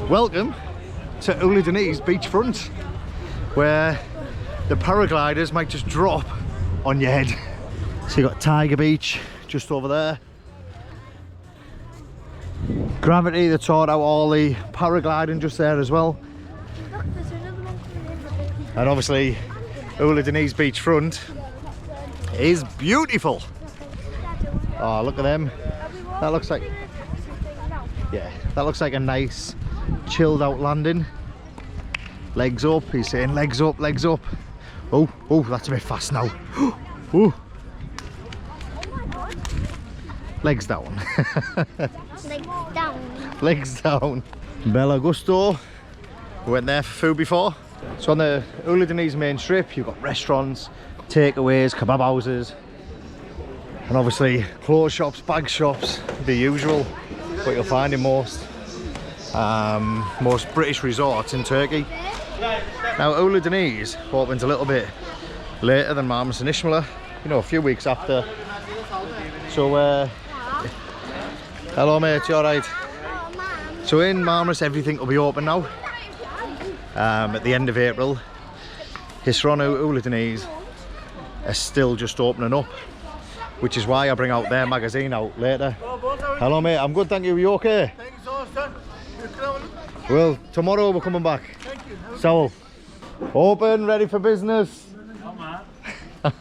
Welcome to Ölüdeniz beachfront, where the paragliders might just drop on your head. So you got Tiger Beach just over there. Gravity, they taught out all the paragliding just there as well. Look, there's another one coming in. And obviously Ölüdeniz beachfront is beautiful. Oh, look at them. That looks like, yeah, that looks like a nice chilled out landing. Legs up, he's saying legs up, legs up. Oh, that's a bit fast now. Oh, legs down. Legs down. Legs down. Bella Gusto. We went there for food before. So on the Ölüdeniz main strip, you've got restaurants, takeaways, kebab houses, and obviously clothes shops, bag shops, the usual, what you'll find in most British resorts in Turkey. Now Ölüdeniz opens a little bit later than Marmaris and Ishmael, you know, a few weeks after. So hello mate, you alright? So in Marmaris everything will be open now. At the end of April. Hisronu Ölüdeniz are still just opening up, which is why I bring out their magazine out later. Hello mate, I'm good, thank you. Are you okay? Thank you so much, sir. Well, tomorrow we're coming back. Thank you. So, open, ready for business. How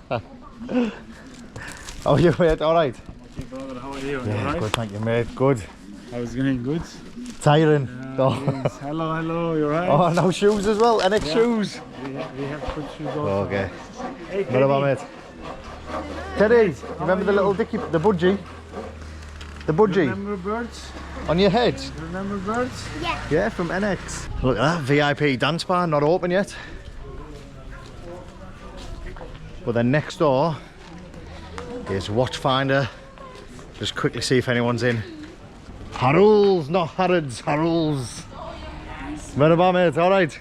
are you mate, alright? Okay, brother, how are you? Yeah, Alright? good, thank you mate, good. How's it going? Good? Tiring. Yes. Hello, you're right? Oh, now shoes as well, NX shoes. We have put shoes on. Okay. Hey, What about mate? Teddy, remember the little dicky, the budgie? The budgie Remember birds? on your head? Remember birds? Yeah. Yeah, from NX. Look at that, VIP dance bar, not open yet. But then next door is Watchfinder. Just quickly see if anyone's in. Harold's, not Harrods, Harold's. Merhaba mate, alright?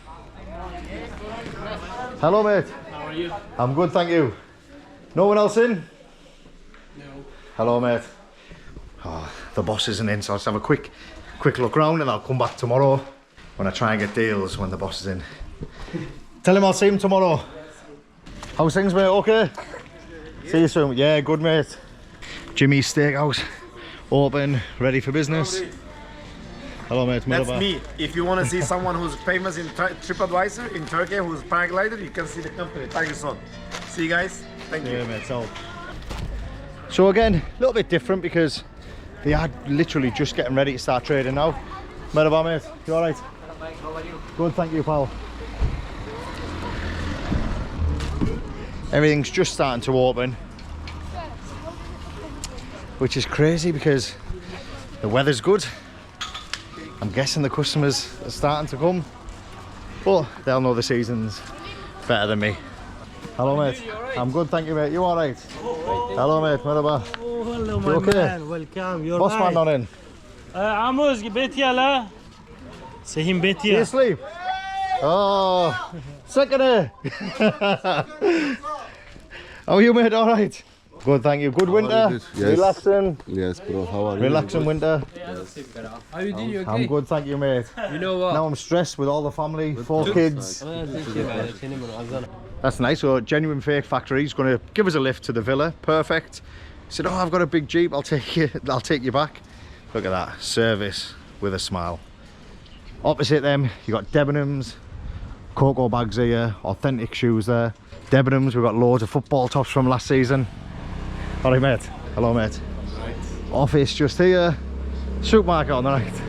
Hello mate. How are you? I'm good, thank you. No one else in? No. Hello mate. Oh, the boss isn't in, so I'll just have a quick look round and I'll come back tomorrow when I try and get deals when the boss is in. Tell him I'll see him tomorrow. How's things mate, okay? See you soon. Yeah, good mate. Jimmy's Steakhouse, open, ready for business. Hello mate. That's Merhaba. me. If you want to see someone who's famous in TripAdvisor in Turkey, who's paraglider, you can see the company. Thank you so. See you guys. Thank you. Yeah mate, so again, a little bit different because they are literally just getting ready to start trading now. Merhaba mate, you alright? How are you? Good, thank you pal. Everything's just starting to open, which is crazy because the weather's good. I'm guessing the customers are starting to come, but they'll know the seasons better than me. Hello mate, I'm good thank you mate, you alright? Hello mate, merhaba. Oh, hello, my You okay? man. Welcome. You're Boss man right. not in. Amos, Betia la. Say him You Betia. asleep? Oh, second. How are you mate, alright? Good thank you, good winter, good? Yes. relaxing, Yes, bro. How are you? relaxing winter. How you doing? You okay? I'm good thank you mate. You know what? Now I'm stressed with all the family, 4 kids. That's nice. So Genuine Fake Factory is going to give us a lift to the villa. Perfect. He said, oh, I've got a big Jeep, I'll take you back. Look at that, service with a smile. Opposite them, you got Debenhams, cocoa bags here, authentic shoes there. Debenhams, we've got loads of football tops from last season. Alright mate, hello mate. Office just here, supermarket on the right.